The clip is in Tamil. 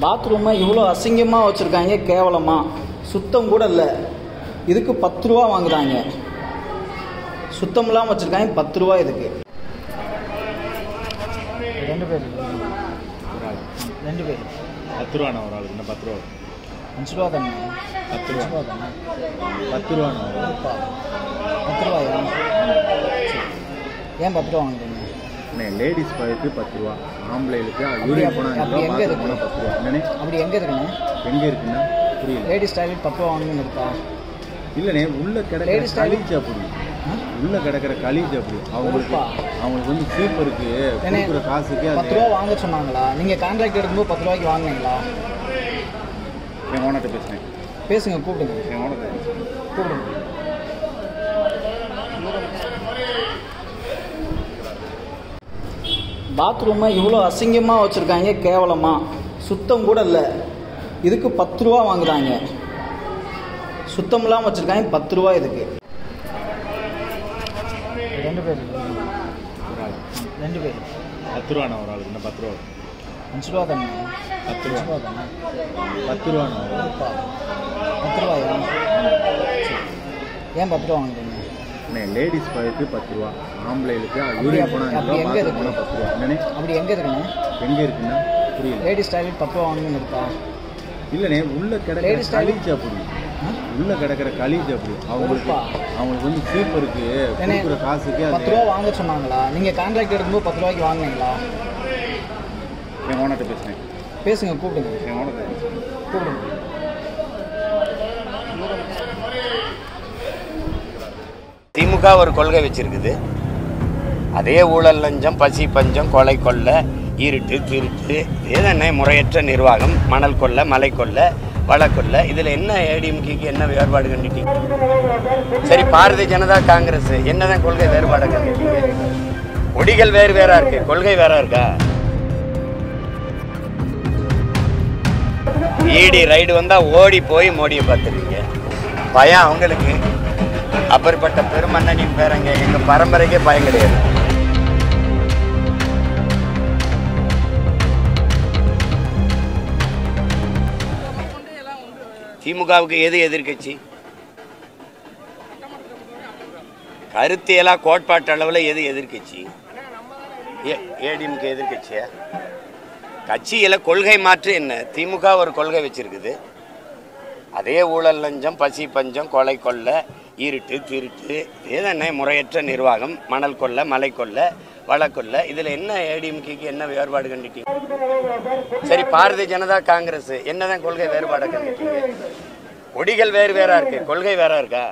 பாத்ரூமை இவ்வளோ அசிங்கமாக வச்சுருக்காங்க, கேவலமாக. சுத்தம் கூட இல்லை. இதுக்கு 10 ரூபா வாங்குறாங்க. சுத்தமெல்லாம் வச்சுருக்காங்க, 10 ரூபா இதுக்கு. 2 பேர் 2 பேர் 10 ரூபாண்ணா ஒரு ஆளுக்கு. இன்னும் 10 ரூபா 5 ரூபா தானே? 10 ரூபா தானே? 10 ரூபாண்ணா. 10 ரூபாயா? ஏன் 10 ரூபா வாங்குறீங்க? லேடிஸ் பாய்க்கு 10 ரூபா, ஆம்பளைகளுக்கு அப்படி எங்கே இருக்கு? 10 ரூபா. என்னண்ணே அப்படி எங்கே இருக்குண்ணே? எங்கே இருக்குன்னா புரியல. லேடிஸ் டாய்லெட் 10 ரூபா வாங்கணும்னு இருக்கா? இல்லைண்ணே, உள்ள கிடக்கிற கலீஜ் அப்படி, உள்ள கிடக்கிற கலீஜ் அப்படி. அவங்களுக்கு வந்து ஸ்லீப்பருக்கு கொடுக்குற காசுக்கு 10 ரூபா வாங்க சொன்னாங்களா? நீங்கள் கான்ட்ராக்ட் எடுக்கும்போது 10 ரூபாய்க்கு வாங்கினீங்களா? என் ஓனர்கிட்ட பேசுனேன். பேசுங்க, கூப்பிடுங்க. என் ஓனர்கிட்ட கூப்பிடுங்க. பாத்ரூமை இவ்வளோ அசிங்கமாக வச்சுருக்காங்க, கேவலமாக. சுத்தம் கூட இல்லை. இதுக்கு 10 ரூபா வாங்குறாங்க. சுத்தமெல்லாம் வச்சுருக்காங்க, 10 ரூபா இதுக்கு. 2 பேர் 2 பேர் 10 ரூபாண்ணா ஒரு ஆளுக்கு. இன்னும் 10 ரூபா 5 ரூபா தானே? 10 ரூபா தானே? 10 ரூபாண்ணா. 10 ரூபாயா? ஏன் 10 ரூபா வாங்குறீங்க? லேடிஸ் பாய்க்கு 10 ரூபா, ஆம்பளைகளுக்கு அப்படி எங்கே இருக்கு? 10 ரூபா. என்னண்ணே அப்படி எங்கே இருக்குண்ணே? எங்கே இருக்குன்னா புரியல. லேடிஸ் டாய்லெட் 10 ரூபா வாங்கணும்னு இருக்கா? இல்லைண்ணே, உள்ள கிடக்கிற கலீஜ் அப்படி, உள்ள கிடக்கிற கலீஜ் அப்படி. அவங்களுக்கு வந்து ஸ்லீப்பருக்கு கொடுக்குற காசுக்கு 10 ரூபா வாங்க சொன்னாங்களா? நீங்கள் கான்ட்ராக்ட் எடுக்கும்போது 10 ரூபாய்க்கு வாங்கினீங்களா? என் ஓனர்கிட்ட பேசுனேன். பேசுங்க, கூப்பிடுங்க. என் ஓனர்கிட்ட கூப்பிடுங்க. திமுக ஒரு கொள்கை வச்சிருக்குது. அதே ஊழல், லஞ்சம், பசி, பஞ்சம், கொலை, கொள்ளை, இருட்டு, திருட்டு, ஏதென்ன முறையற்ற நிர்வாகம், மணல் கொள்ளை, மலை கொள்ளை, வளக்கொள்ளை. இதில் என்ன ஏடிஎம்கேக்கு என்ன வேறுபாடு கண்டுட்டீங்க? சரி, பாரதிய ஜனதா காங்கிரஸ் என்னதான் கொள்கை வேறுபாடு கண்டுட்டீங்க? கொடிகள் வேறு வேறா இருக்கு, கொள்கை வேற இருக்கா? ஈடி ரைடு வந்தா ஓடி போய் மோடியை பார்த்துருவீங்க. பயம் அவங்களுக்கு. அப்படிப்பட்ட பெருமன்னனின் பேரங்க எங்க பரம்பரைக்கே பயம் கிடையாது. திமுகவுக்கு எது எதிர்கட்சி? கருத்தியலா கோட்பாட்டு அளவில் எது எதிர்கட்சி? ஏடிஎம்கே எதிர்கட்சியா? கட்சியில கொள்கை மாற்று என்ன? திமுக ஒரு கொள்கை வச்சிருக்குது. அதே ஊழல், லஞ்சம், பசி, பஞ்சம், கொலை, கொள்ளை, இருட்டு, திருட்டு, ஏதென்ன முறையற்ற நிர்வாகம், மணல் கொள்ளை, மலை கொள்ளை, வளக்கொள்ளை. இதில் என்ன ஏடிஎம்கேக்கு என்ன வேறுபாடு கண்டுட்டீங்க? சரி, பாரதிய ஜனதா காங்கிரஸ் என்னதான் கொள்கை வேறுபாடு கண்டுட்டீங்க? கொடிகள் வேறு வேறா இருக்கு, கொள்கை வேற இருக்கா?